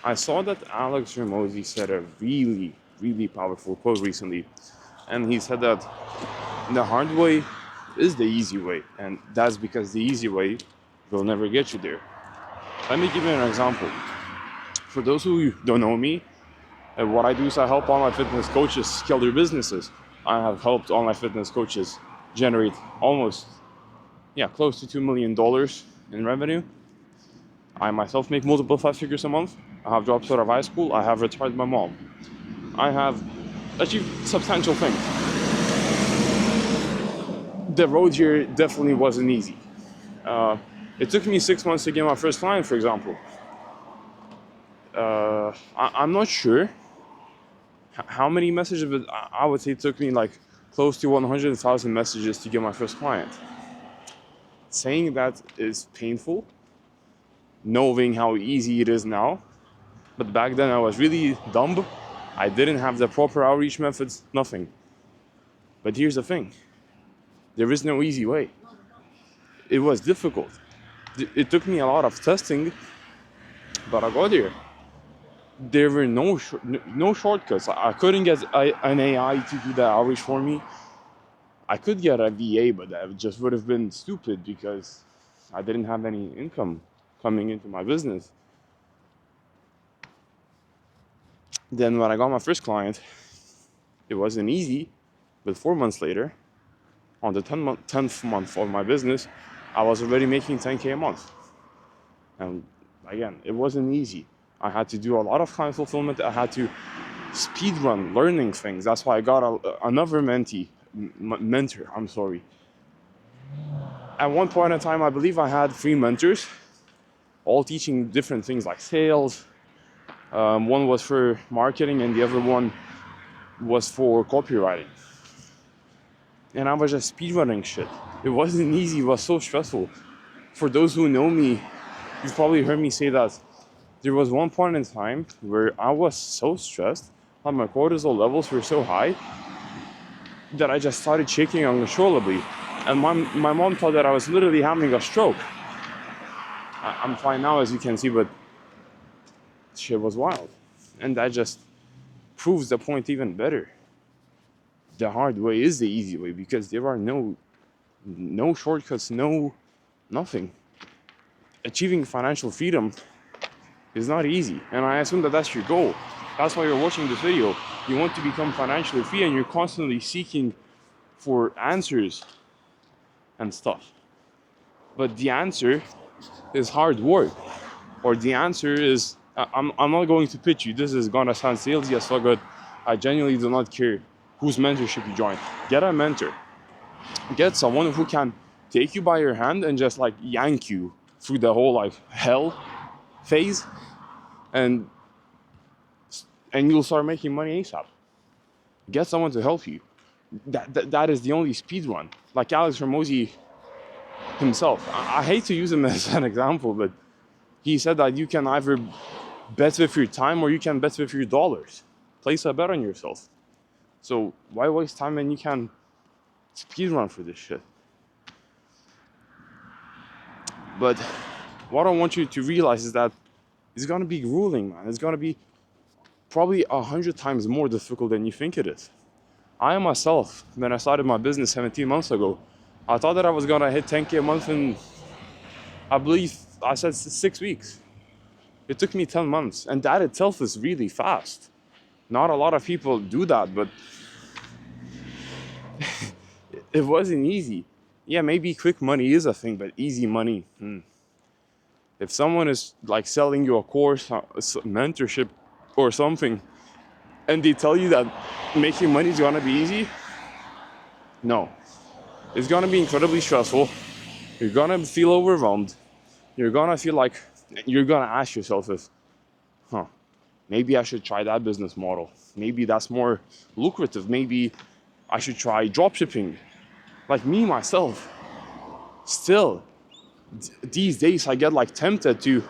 I saw that Alex Hormozi said a really, really powerful quote recently. And he said that the hard way is the easy way. And that's because the easy way will never get you there. Let me give you an example. For those who don't know me, what I do is I help online fitness coaches scale their businesses. I have helped online fitness coaches generate almost, close to $2 million in revenue. I myself make multiple five figures a month. I have dropped out of high school. I have retired my mom. I have achieved substantial things. The road here definitely wasn't easy. It took me 6 months to get my first client, for example. I'm not sure how many messages, but I would say it took me like close to 100,000 messages to get my first client. Saying that is painful, knowing how easy it is now. But back then I was really dumb. I didn't have the proper outreach methods, nothing. But here's the thing. There is no easy way. It was difficult. It took me a lot of testing, but I got there. There were no shortcuts. I couldn't get an AI to do the outreach for me. I could get a VA, but that just would have been stupid because I didn't have any income coming into my business. Then when I got my first client, it wasn't easy, but 4 months later, on the 10th month of my business, I was already making 10K a month. And again, it wasn't easy. I had to do a lot of client fulfillment. I had to speed run learning things. That's why I got another mentor. At one point in time, I believe I had 3 mentors, all teaching different things like sales. One was for marketing and the other one was for copywriting. And I was just speedrunning shit. It wasn't easy, it was so stressful. For those who know me, you've probably heard me say that there was one point in time where I was so stressed, and my cortisol levels were so high that I just started shaking uncontrollably. And my mom thought that I was literally having a stroke. I'm fine now, as you can see, but shit was wild. And that just proves the point even better. The hard way is the easy way because there are no shortcuts, nothing. Achieving financial freedom is not easy, and I assume that that's your goal. That's why you're watching this video. You want to become financially free and you're constantly seeking for answers and stuff. But the answer is hard work, or the answer is, I'm not going to pitch you. This is gonna sound salesy as fuck, but I genuinely do not care whose mentorship you join. Get a mentor. Get someone who can take you by your hand and just like yank you through the whole like hell phase, and you'll start making money ASAP. Get someone to help you. That is the only speed run. Like Alex Hormozi himself. I hate to use him as an example, but he said that you can either bet with your time or you can bet with your dollars. Place a bet on yourself. So why waste time when you can speed run for this shit? But what I want you to realize is that it's gonna be grueling, man. It's gonna be probably 100 times more difficult than you think it is. I myself, when I started my business 17 months ago, I thought that I was gonna hit 10K a month in, I believe I said 6 weeks. It took me 10 months, and that itself is really fast. Not a lot of people do that, but it wasn't easy. Yeah, maybe quick money is a thing, but easy money, If someone is like selling you a course, a mentorship or something, and they tell you that making money is gonna be easy, no. It's gonna be incredibly stressful. You're gonna feel overwhelmed. You're gonna feel like, you're gonna ask yourself if, maybe I should try that business model. Maybe that's more lucrative. Maybe I should try dropshipping. Like me, myself, still, these days I get like tempted to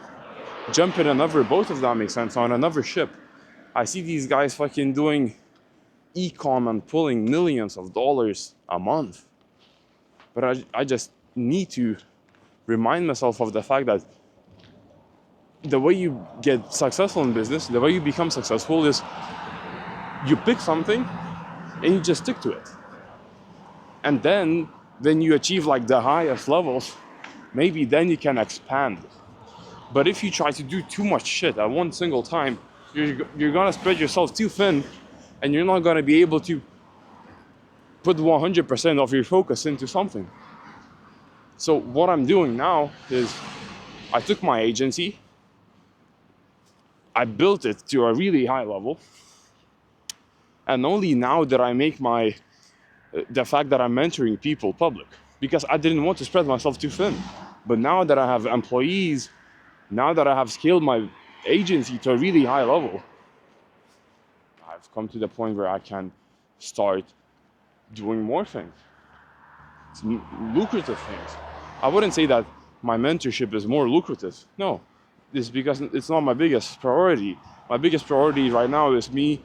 jump in another boat, if that makes sense, on another ship. I see these guys fucking doing e-com and pulling millions of dollars a month. But I just need to remind myself of the fact that the way you get successful in business, the way you become successful is you pick something and you just stick to it. And then you achieve like the highest levels, maybe then you can expand. But if you try to do too much shit at one single time, you're gonna spread yourself too thin, and you're not gonna be able to put 100% of your focus into something. So what I'm doing now is I took my agency, I built it to a really high level, and only now that I make the fact that I'm mentoring people public, because I didn't want to spread myself too thin. But now that I have employees, now that I have scaled my agency to a really high level, I've come to the point where I can start doing more things. It's lucrative things. I wouldn't say that my mentorship is more lucrative. No, it's because it's not my biggest priority. My biggest priority right now is me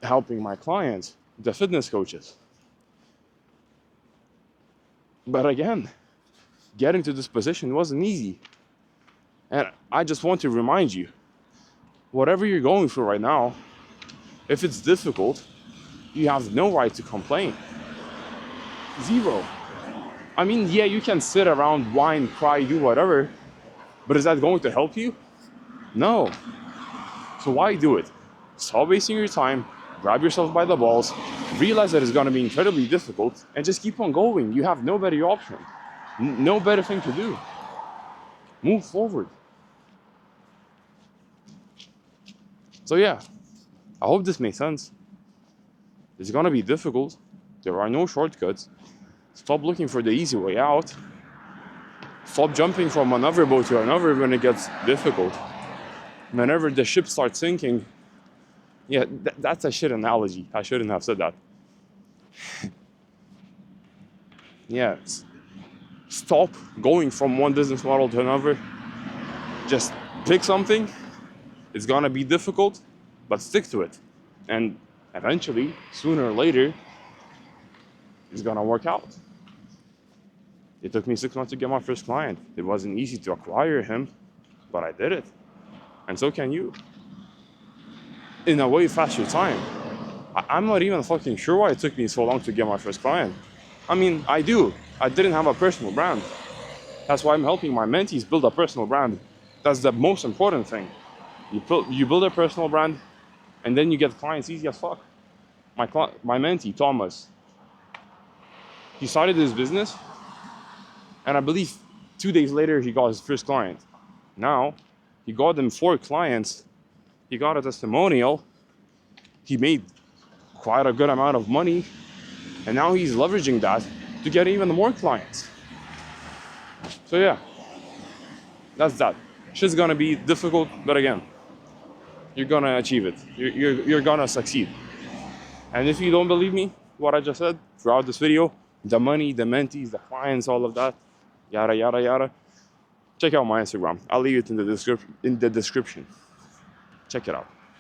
helping my clients, the fitness coaches. But again, getting to this position wasn't easy. And I just want to remind you, whatever you're going through right now, if it's difficult, you have no right to complain. Zero. I mean, yeah, you can sit around, whine, cry, do whatever, but is that going to help you? No. So why do it? Stop wasting your time, grab yourself by the balls, realize that it's going to be incredibly difficult, and just keep on going. You have no better option, no better thing to do. Move forward. So yeah, I hope this makes sense. It's going to be difficult. There are no shortcuts. Stop looking for the easy way out. Stop jumping from another boat to another when it gets difficult. Whenever the ship starts sinking, yeah, that's a shit analogy. I shouldn't have said that. Yeah, stop going from one business model to another. Just pick something. It's gonna be difficult, but stick to it. And eventually, sooner or later, it's gonna work out. It took me 6 months to get my first client. It wasn't easy to acquire him, but I did it. And so can you. In a way faster time. I'm not even fucking sure why it took me so long to get my first client. I mean, I do. I didn't have a personal brand. That's why I'm helping my mentees build a personal brand. That's the most important thing. You build a personal brand, and then you get clients easy as fuck. My mentee, Thomas, he started his business, and I believe 2 days later, he got his first client. Now, he got them 4 clients. He got a testimonial. He made quite a good amount of money, and now he's leveraging that to get even more clients. So yeah, that's that. Shit's gonna be difficult, but again, you're gonna achieve it. You're gonna succeed. And if you don't believe me, what I just said throughout this video, the money, the mentees, the clients, all of that, yada yada yada, check out my Instagram. I'll leave it in the description. Check it out.